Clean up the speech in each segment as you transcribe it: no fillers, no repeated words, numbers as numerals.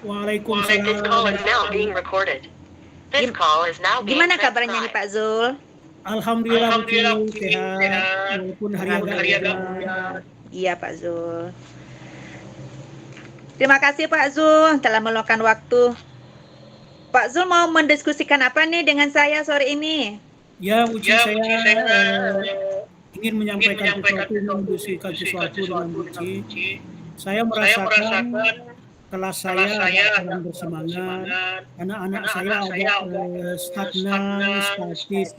Waalaikumsalam. This call is now being recorded. This call is now being Gimana kabarnya nih transcribed. Pak Zul? Alhamdulillah Buci, sehat. Walaupun hari agak hujan. Iya Pak Zul. Terima kasih Pak Zul telah meluangkan waktu. Pak Zul mau mendiskusikan apa nih dengan saya sore ini? Ya Buci, saya ingin menyampaikan sesuatu, mendiskusikan sesuatu dengan Buci. Saya merasakan kelas saya agak bersemangat, anak-anak saya agak stagnan, statis,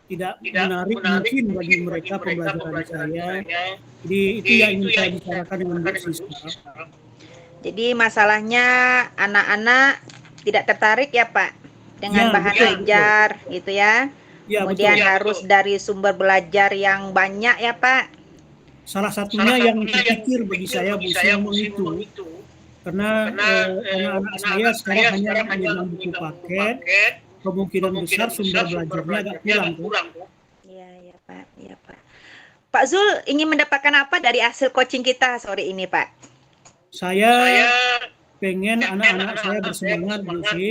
tidak menarik mungkin bagi mereka pembelajaran saya. Jadi itu yang ingin saya bicarakan dengan Bu Siska. Jadi masalahnya anak-anak tidak tertarik ya Pak dengan bahan belajar gitu ya. Kemudian harus dari sumber belajar yang banyak ya Pak. Salah satunya yang terpikir bagi saya Bu Siska itu. Karena anak-anak saya sekarang hanya memegang buku paket, kemungkinan besar sumber belajarnya agak kurang. Iya Pak, iya Pak. Pak Zul ingin mendapatkan apa dari hasil coaching kita sore ini Pak? Saya pengen anak-anak saya bersemangat Bu Si.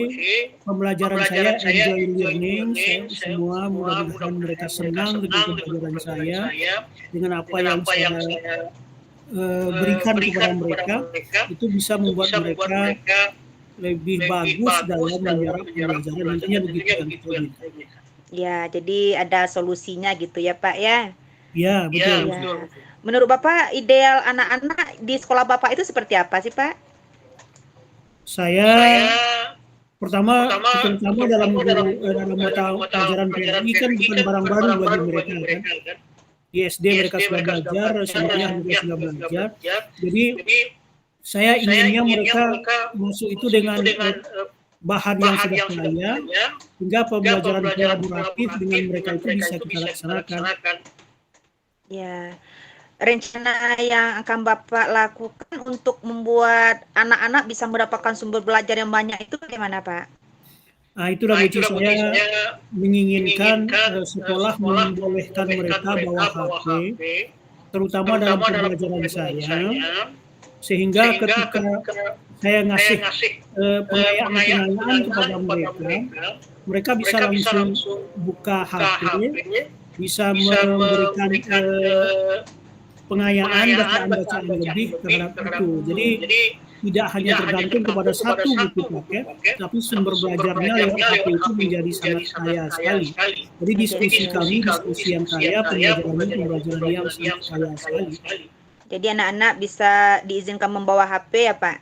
Pembelajaran saya enjoy learning, semua mudah-mudahan mereka senang dengan pembelajaran saya, dengan apa yang saya berikan kepada mereka, itu bisa membuat mereka lebih bagus dalam menyerap pembelajaran. Intinya begitu kan. Ya, jadi ada solusinya gitu ya Pak ya? Ya, betul. Ya. Menurut Bapak, ideal anak-anak di sekolah Bapak itu seperti apa sih Pak? Saya pertama dalam mata pelajaran PNI kan bukan barang baru bagi mereka kan. Di SD mereka sudah belajar, sebenarnya juga sudah belajar. Jadi saya inginnya mereka masuk itu dengan bahan yang sudah kaya, hingga pembelajaran kolaboratif dengan mereka itu bisa kita laksanakan. Ya, rencana yang akan Bapak lakukan untuk membuat anak-anak bisa mendapatkan sumber belajar yang banyak itu bagaimana Pak? Nah, itulah Buci, saya menginginkan sekolah membolehkan mereka bawa HP, terutama dalam pembelajaran saya, sehingga ketika saya ngasih pengayaan kepada mereka bisa langsung buka HP, bisa memberikan pengayaan bacaan-bacaan lebih terhadap itu. Jadi tidak hanya tergantung kepada satu buku paket, tapi sumber belajarnya lewat HP itu menjadi sangat kaya sekali. Jadi diskusi yang kaya, pembelajaran yang sangat kaya sekali. Jadi anak-anak bisa diizinkan membawa HP ya Pak?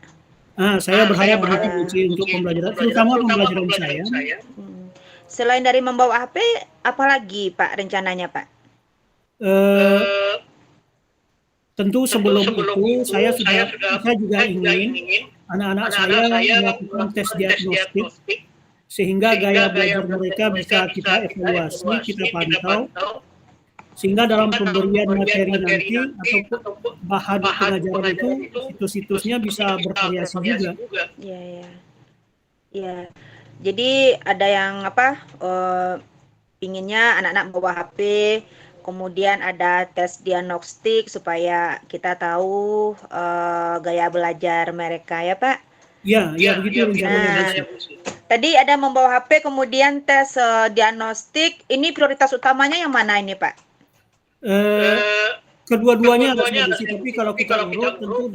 Saya berharap begitu untuk pembelajaran, terutama pembelajaran saya. Selain dari membawa HP, apalagi Pak rencananya Pak? Tentu sebelum itu saya juga ingin anak-anak saya melakukan tes diagnostik sehingga gaya belajar mereka bisa kita evaluasi, kita pantau, sehingga dalam pemberian materi nanti atau bahan pengajaran itu situs-situsnya bisa bervariasi juga. Iya. Jadi ada yang pinginnya anak-anak bawa HP, kemudian ada tes diagnostik supaya kita tahu gaya belajar mereka ya Pak? Ya begitu rencananya. Tadi ada membawa HP, kemudian tes diagnostik. Ini prioritas utamanya yang mana ini Pak? Kedua-duanya harus diisi, tapi kalau kita urut tentu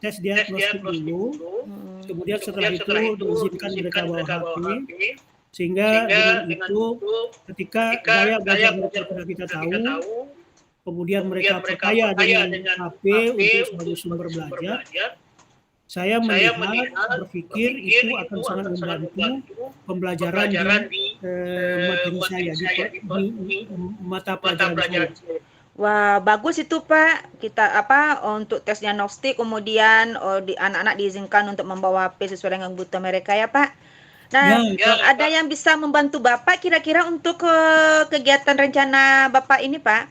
tes diagnostik dulu, kemudian setelah itu diizinkan mereka bawa HP, sehingga dengan itu ketika gaya belajar mereka sudah kita tahu, kemudian mereka percaya dengan HP untuk sebagai sumber belajar, saya berpikir itu akan sangat membantu pembelajaran di materi saya, di mata pelajaran saya. Wah, bagus itu Pak. Kita untuk tes diagnostik, kemudian anak-anak diizinkan untuk membawa HP sesuai dengan kebutuhan mereka ya Pak. Nah, ada yang bisa membantu Bapak kira-kira untuk kegiatan rencana Bapak ini Pak?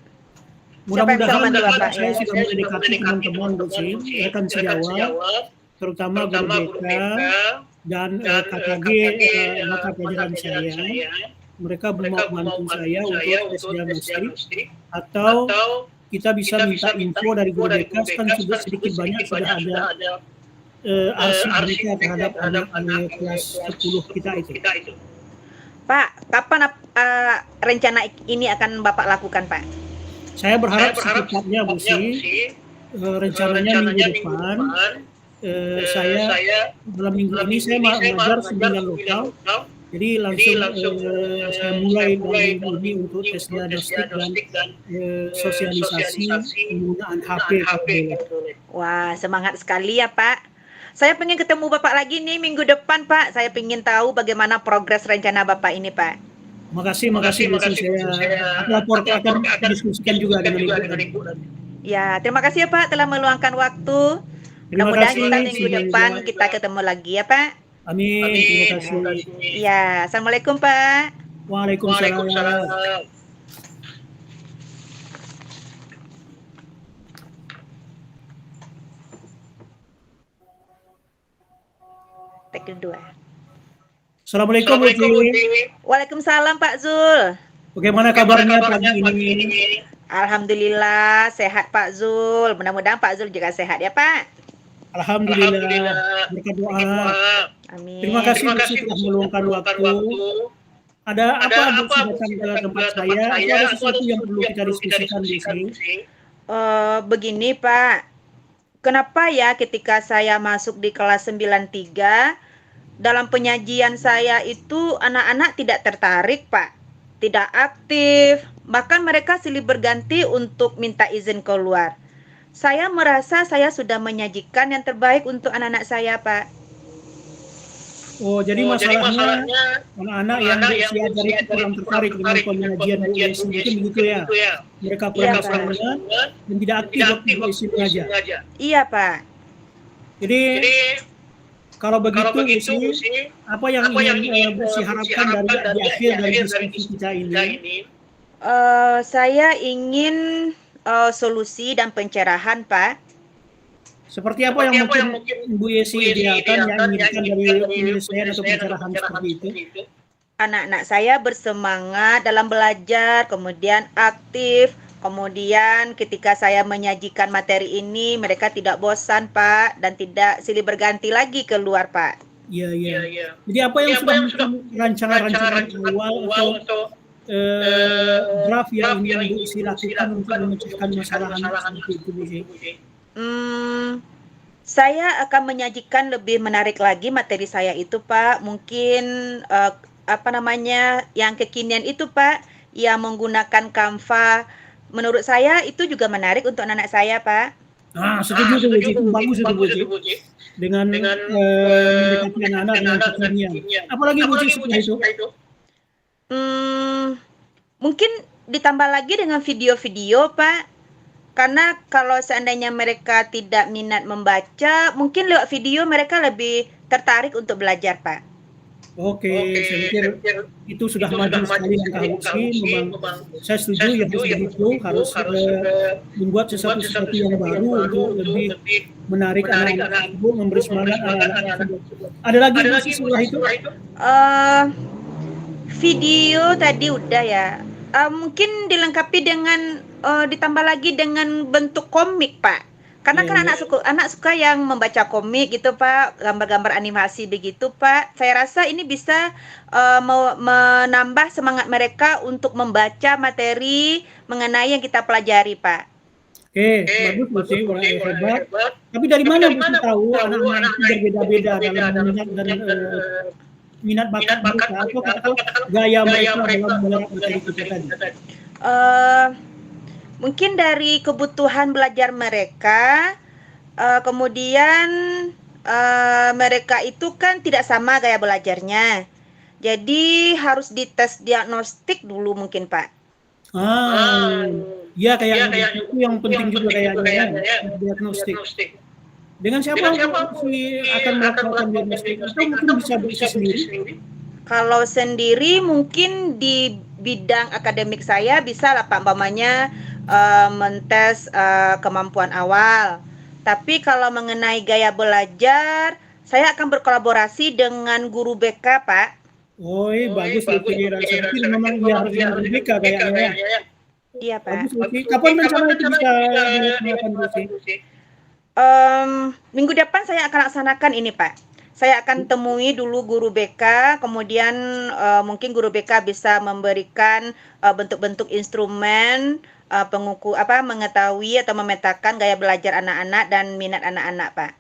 Mudah-mudahan saya sudah mendekati teman-teman rekan sejawat, terutama guru BK dan KKG mata pelajaran saya. Mereka mau bantu saya untuk tes diagnostik, atau kita bisa minta info dari guru BK, kan sudah sedikit banyak sudah ada arsip mereka terhadap anak kelas 10 kita itu. Pak, kapan rencana ini akan Bapak lakukan, Pak? Saya berharap secepatnya, Bu Si. Rencananya minggu depan, saya dalam minggu ini saya mengajar sembilan lokal. Jadi langsung saya mulai dari minggu ini untuk tes diagnostik dan sosialisasi penggunaan HP. Wah, semangat sekali ya, Pak. Saya pengen ketemu Bapak lagi nih minggu depan, Pak. Saya pengen tahu bagaimana progres rencana Bapak ini, Pak. Makasih. Saya akan diskusikan juga dengan Ibu. Ya, terima kasih ya Pak telah meluangkan waktu. Mudah-mudahan kita minggu depan kita ketemu lagi ya Pak. Amin. Terima kasih. Ya, Assalamualaikum Pak. Waalaikumsalam. Tag kedua. Assalamualaikum Bu Ji. Waalaikumsalam Pak Zul. Bagaimana kabarnya pagi ini? Alhamdulillah sehat Pak Zul. Mudah-mudahan Pak Zul juga sehat ya Pak. Alhamdulillah. Berkat doa. Amin. Terima kasih Bu Si telah meluangkan waktu. Ada apa Bu Si datang ke tempat saya? Atau ada sesuatu yang perlu kita diskusikan Bu Si? Begini Pak. Kenapa ya ketika saya masuk di kelas 93 dalam penyajian saya itu anak-anak tidak tertarik Pak, tidak aktif, bahkan mereka silih berganti untuk minta izin keluar. Saya merasa saya sudah menyajikan yang terbaik untuk anak-anak saya Pak. Oh, jadi masalahnya anak-anak yang saya ajari itu kurang tertarik dengan penyajian Bu Esi, mungkin begitu ya? Mereka kurang semangat dan tidak aktif waktu Bu Esi mengajar. Iya Pak. Jadi kalau begitu Bu Si, apa yang ingin Bu Si harapkan di akhir dari diskusi kita ini? Saya ingin solusi dan pencerahan Pak. Seperti apa yang mungkin Bu Yesi idealkan, yang inginkan dari penyelesaian atau pencerahan seperti itu? Anak-anak saya bersemangat dalam belajar, kemudian aktif, kemudian ketika saya menyajikan materi ini, mereka tidak bosan Pak, dan tidak silih berganti lagi keluar Pak. Iya. Jadi apa yang sudah rancangan awal atau draft yang ingin Bu Yesi lakukan untuk memecahkan masalah seperti itu Bu Yesi? Saya akan menyajikan lebih menarik lagi materi saya itu Pak. Mungkin yang kekinian itu Pak, yang menggunakan Canva. Menurut saya itu juga menarik untuk anak-anak saya Pak. Setuju Bu Ji, itu bagus itu Bu Ji. Dengan mendekati anak-anak dengan kekinian. Apalagi Bu Ji setelah itu? Mungkin ditambah lagi dengan video-video Pak. Karena kalau seandainya mereka tidak minat membaca, mungkin lewat video mereka lebih tertarik untuk belajar, Pak. Oke, saya pikir itu sudah maju sekali langkah Bu Si. Memang saya setuju ya begitu, harus membuat sesuatu yang baru untuk lebih menarik anak-anak tersebut, memberi semangat anak-anak tersebut. Ada lagi Bu Si setelah itu? Video tadi udah ya. Mungkin dilengkapi dengan ditambah lagi dengan bentuk komik Pak, karena kan anak suka yang membaca komik gitu Pak, gambar-gambar animasi begitu Pak. Saya rasa ini bisa menambah semangat mereka untuk membaca materi mengenai yang kita pelajari Pak. Oke, bagus Bu Si, hebat. Tapi dari mana Bu Si tahu anak-anak itu berbeda-beda dalam minat dan minat bakat mereka atau katakanlah gaya mereka dalam menyerap materi kita tadi? Mungkin dari kebutuhan belajar mereka, kemudian mereka itu kan tidak sama gaya belajarnya. Jadi harus dites diagnostik dulu mungkin Pak. Iya kayak itu yang penting juga kayaknya diagnostik. Dengan siapa Si akan melakukan diagnostik atau mungkin bisa sendiri? Kalau sendiri mungkin di bidang akademik saya bisa lah Pak, umpamanya mentes kemampuan awal. Tapi kalau mengenai gaya belajar, saya akan berkolaborasi dengan guru BK Pak. Oh bagus Bu Si, saya pikir memang harus dengan guru BK kayaknya. Iya Pak. Bagus Bu Si. Kapan rencana itu bisa dilaksanakan Bu Si? Minggu depan saya akan laksanakan ini, Pak. Saya akan temui dulu guru BK, kemudian mungkin guru BK bisa memberikan bentuk-bentuk instrumen mengetahui atau memetakan gaya belajar anak-anak dan minat anak-anak, Pak.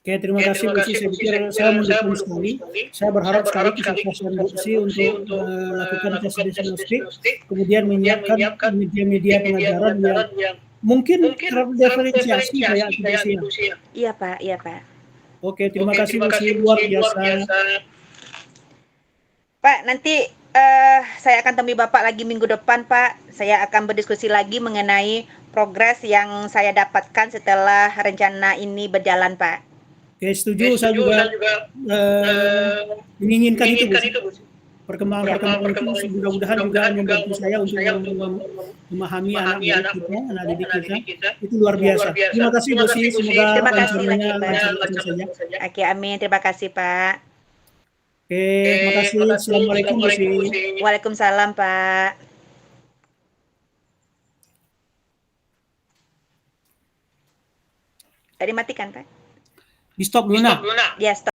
Oke, terima kasih Bu Si. Saya pikir saya mendukung sekali. Saya berharap sekali kesuksesan Bu Si untuk melakukan tes diagnostik, kemudian menyiapkan media-media pengajaran yang mungkin terdiferensiasi kayak Indonesia. Iya, Pak. Iya, Pak. Oke, terima kasih Bu Si, luar biasa. Pak, nanti saya akan temui Bapak lagi minggu depan, Pak. Saya akan berdiskusi lagi mengenai progres yang saya dapatkan setelah rencana ini berjalan, Pak. Oke, setuju. Saya juga menginginkan itu, Bu Si. Perkembangan itu mudah-mudahan juga membantu saya untuk memahami anak didik kita. Itu luar biasa. Terima kasih Bu Si, semoga Terima kasih lagi, lancar Pak. saja. Oke, amin. Terima kasih, Pak. Oke, terima kasih. Assalamualaikum Bu Si. Waalaikumsalam, Pak. Tadi matikan, Pak? Di stop dulu nah. Ya, stop.